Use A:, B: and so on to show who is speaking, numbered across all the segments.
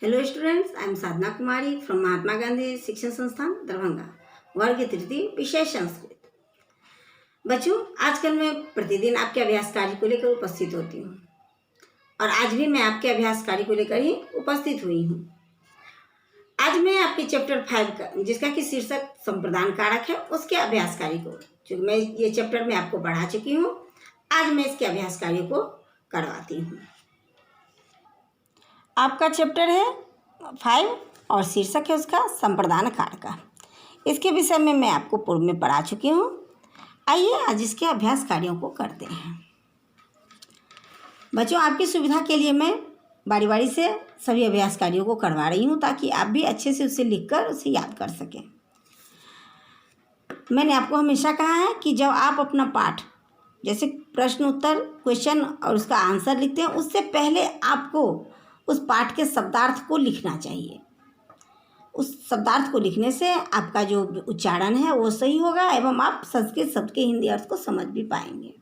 A: Hello students, I am Sadhana Kumari from Mahatma Gandhi Shikshan Sansthan Darbhanga, वर्ग तृतीय, विषय संस्कृत। बच्चों, आजकल मैं प्रतिदिन आपके अभ्यास कार्य को लेकर उपस्थित होती हूँ और आज भी मैं आपके अभ्यास कार्य को लेकर ही उपस्थित हुई हूँ। आज मैं आपके चैप्टर 5 का, जिसका कि शीर्षक संप्रदान कारक है, उसके अभ्यास कार्य को, जो मैं ये चैप्टर में आपको पढ़ा चुकी हूँ, आज मैं इसके अभ्यास कार्य को करवाती हूँ। आपका चैप्टर है 5 और शीर्षक है उसका संप्रदान कारक। इसके विषय में मैं आपको पूर्व में पढ़ा चुकी हूँ। आइए आज इसके अभ्यास कार्यों को करते हैं। बच्चों, आपकी सुविधा के लिए मैं बारी बारी से सभी अभ्यास कार्यों को करवा रही हूँ ताकि आप भी अच्छे से उसे लिखकर उसे याद कर सकें। मैंने आपको हमेशा कहा है कि जब आप अपना पाठ, जैसे प्रश्न उत्तर, क्वेश्चन और उसका आंसर लिखते हैं, उससे पहले आपको उस पाठ के शब्दार्थ को लिखना चाहिए। उस शब्दार्थ को लिखने से आपका जो उच्चारण है वो सही होगा एवं आप संस्कृत शब्द के हिंदी अर्थ को समझ भी पाएंगे।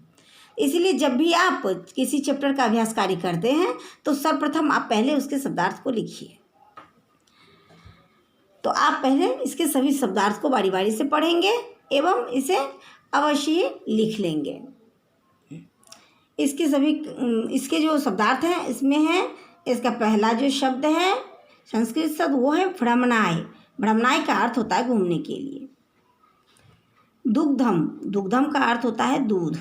A: इसलिए जब भी आप किसी चैप्टर का अभ्यास कार्य करते हैं तो सर्वप्रथम आप पहले उसके शब्दार्थ को लिखिए। तो आप पहले इसके सभी शब्दार्थ को बारी बारी से पढ़ेंगे एवं इसे अवश्य लिख लेंगे। इसके जो शब्दार्थ हैं, इसमें है, इसका पहला जो शब्द है संस्कृत शब्द, वो है भ्रमणाय। भ्रमणाय का अर्थ होता है घूमने के लिए। दुग्धम, दुग्धम का अर्थ होता है दूध।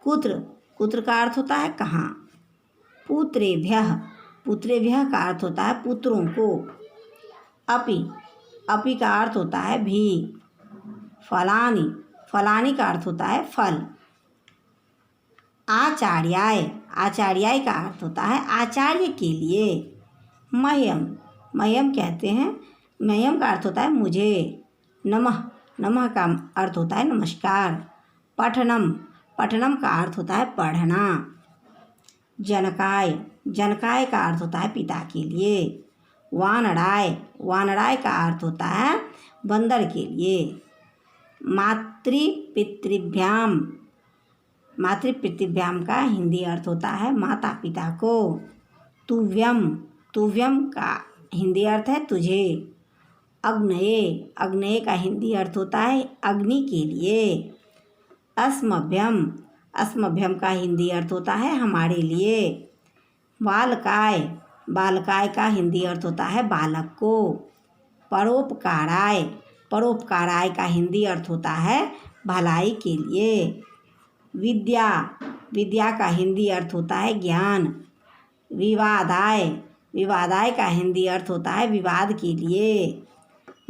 A: कुत्र, कुत्र का अर्थ होता है कहाँ। पुत्रेभ्यः, पुत्रेभ्यः का अर्थ होता है पुत्रों को। अपि, अपि का अर्थ होता है भी। फलानि, फलानि का अर्थ होता है फल। आचार्याय, आचार्याय का अर्थ होता है आचार्य के लिए। मह्यम, मह्यम कहते हैं, मह्यम का अर्थ होता है मुझे। नमः, नमः का अर्थ होता है नमस्कार। पठनम, पठनम का अर्थ होता है पढ़ना। जनकाय, जनकाय का अर्थ होता है पिता के लिए। वानराय, वानराय का अर्थ होता है बंदर के लिए। मातृपितृभ्याम, मातृपितृभ्याम का हिंदी अर्थ होता है माता पिता को। तुव्यम, तुव्यम का हिंदी अर्थ है तुझे। अग्नये, अग्नये का हिंदी अर्थ होता है अग्नि के लिए। अस्मभ्यम, अस्मभ्यम का हिंदी अर्थ होता है हमारे लिए। बालकाय, बालकाय का हिंदी अर्थ होता है बालक को। परोपकाराय, परोपकाराय का हिंदी अर्थ होता है भलाई के लिए। विद्या, विद्या का हिंदी अर्थ होता है ज्ञान। विवादाय, विवादाय का हिंदी अर्थ होता है विवाद के लिए।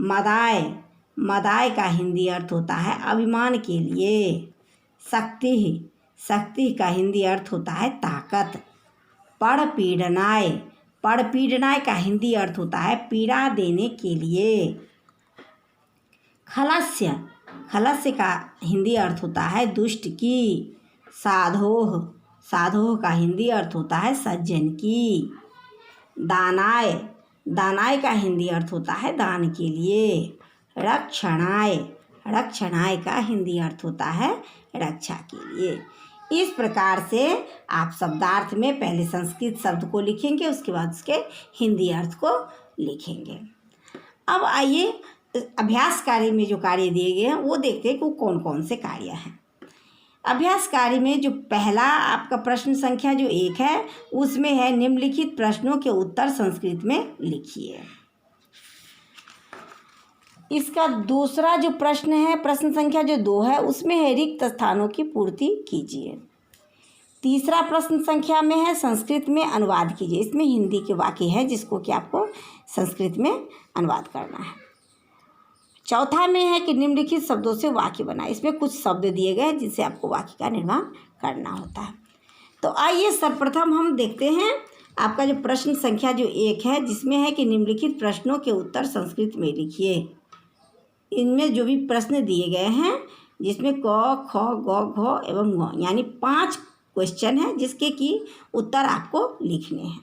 A: मदाय, मदाय का हिंदी अर्थ होता है अभिमान के लिए। शक्ति, शक्ति का हिंदी अर्थ होता है ताकत। पड़पीडनाय, पड़पीडनाय का हिंदी अर्थ होता है पीड़ा देने के लिए। खलस्य, खलस्य का हिंदी अर्थ होता है दुष्ट की। साधोह, साधोह का हिंदी अर्थ होता है सज्जन की। दानाय, दानाय का हिंदी अर्थ होता है दान के लिए। रक्षणाय, रक्षणाय का हिंदी अर्थ होता है रक्षा के लिए। इस प्रकार से आप शब्दार्थ में पहले संस्कृत शब्द को लिखेंगे, उसके बाद उसके हिंदी अर्थ को लिखेंगे। अब आइए अभ्यास कार्य में जो कार्य दिए गए हैं वो देखते हैं कि वो कौन कौन से कार्य हैं। अभ्यास कार्य में जो पहला आपका प्रश्न संख्या जो 1 है, उसमें है निम्नलिखित प्रश्नों के उत्तर संस्कृत में लिखिए। इसका दूसरा जो प्रश्न है, प्रश्न संख्या जो 2 है, उसमें है रिक्त स्थानों की पूर्ति कीजिए। तीसरा प्रश्न संख्या में है संस्कृत में अनुवाद कीजिए। इसमें हिंदी के वाक्य है जिसको कि आपको संस्कृत में अनुवाद करना है। चौथा में है कि निम्नलिखित शब्दों से वाक्य बनाए। इसमें कुछ शब्द दिए गए हैं जिनसे आपको वाक्य का निर्माण करना होता है। तो आइए सर्वप्रथम हम देखते हैं आपका जो प्रश्न संख्या जो 1 है, जिसमें है कि निम्नलिखित प्रश्नों के उत्तर संस्कृत में लिखिए। इनमें जो भी प्रश्न दिए गए हैं, जिसमें क, ख, ग, घ एवं ङ, यानी 5 क्वेश्चन हैं जिसके कि उत्तर आपको लिखने हैं।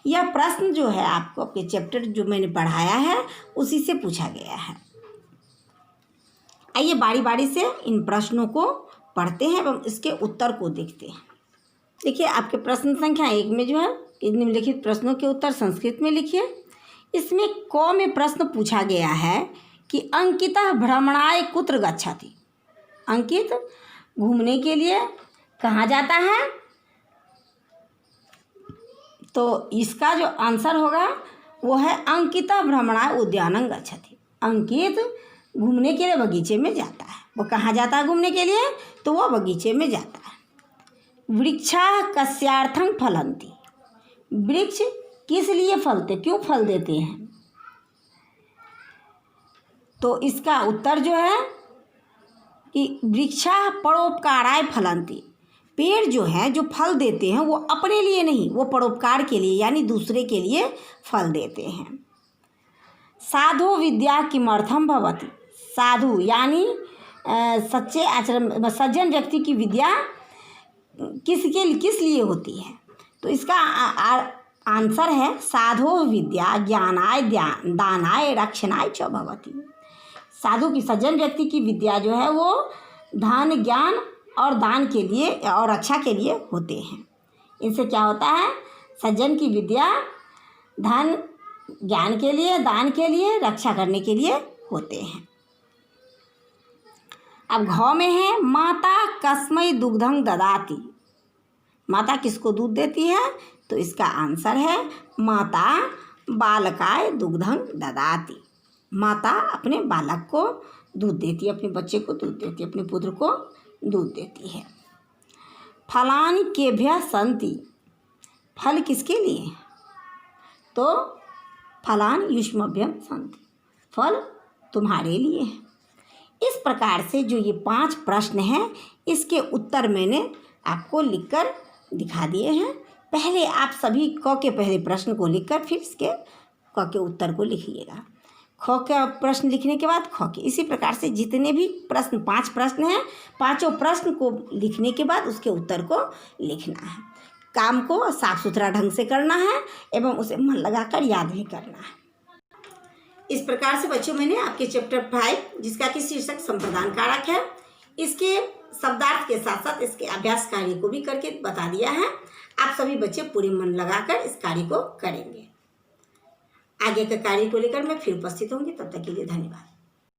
A: यह प्रश्न जो है आपको आपके चैप्टर जो मैंने पढ़ाया है उसी से पूछा गया है। आइए बारी बारी से इन प्रश्नों को पढ़ते हैं एवं इसके उत्तर को देखते हैं। देखिए आपके प्रश्न संख्या 1 में जो है इन निम्नलिखित प्रश्नों के उत्तर संस्कृत में लिखिए। इसमें क में प्रश्न पूछा गया है कि अंकितः भ्रमणाय कुत्र गच्छति। अंकित घूमने के लिए कहाँ जाता है? तो इसका जो आंसर होगा वो है अंकितः भ्रमणाय उद्यानं गच्छति। अंकित घूमने के लिए बगीचे में जाता है। वो कहाँ जाता है घूमने के लिए? तो वो बगीचे में जाता है। वृक्षाः कस्यार्थं फलन्ति। वृक्ष किस लिए फलते, क्यों फल देते हैं? तो इसका उत्तर जो है कि वृक्षाः परोपकाराय फलन्ति। पेड़ जो है, जो फल देते हैं, वो अपने लिए नहीं, वो परोपकार के लिए यानी दूसरे के लिए फल देते हैं। साधु विद्या किमर्थम भवति। साधु यानी सच्चे आचरण सज्जन व्यक्ति की विद्या किस लिए होती है? तो इसका आंसर है साधो विद्या ज्ञानाय दानाय रक्षणाय च भवति। साधु की सज्जन व्यक्ति की विद्या जो है वो धन ज्ञान और दान के लिए और रक्षा के लिए होते हैं। इनसे क्या होता है? सज्जन की विद्या धन ज्ञान के लिए, दान के लिए, रक्षा करने के लिए होते हैं। अब घ में है माता कस्मै दुग्धं ददाति। माता किसको दूध देती है? तो इसका आंसर है माता बालकाय दुग्धं ददाति। माता अपने बालक को दूध देती है, अपने बच्चे को दूध देती है, अपने पुत्र को दूध देती है। फलानि केभ्यः सन्ति। फल किसके लिए? तो फलानि युष्मभ्यं सन्ति। फल तुम्हारे लिए है। इस प्रकार से जो ये 5 प्रश्न हैं, इसके उत्तर मैंने आपको लिखकर दिखा दिए हैं। पहले आप सभी क के पहले प्रश्न को लिखकर फिर इसके क के उत्तर को लिखिएगा। ख का प्रश्न लिखने के बाद ख के, इसी प्रकार से जितने भी प्रश्न 5 प्रश्न हैं, पांचों प्रश्न को लिखने के बाद उसके उत्तर को लिखना है। काम को साफ सुथरा ढंग से करना है एवं उसे मन लगाकर याद भी करना है। इस प्रकार से बच्चों मैंने आपके चैप्टर 5 जिसका कि शीर्षक संप्रदान कारक है, इसके शब्दार्थ के साथ साथ इसके अभ्यास कार्य को भी करके बता दिया है। आप सभी बच्चे पूरे मन लगाकर इस कार्य को करेंगे। आगे के कार्य को लेकर मैं फिर उपस्थित होंगी। तब तक के लिए धन्यवाद।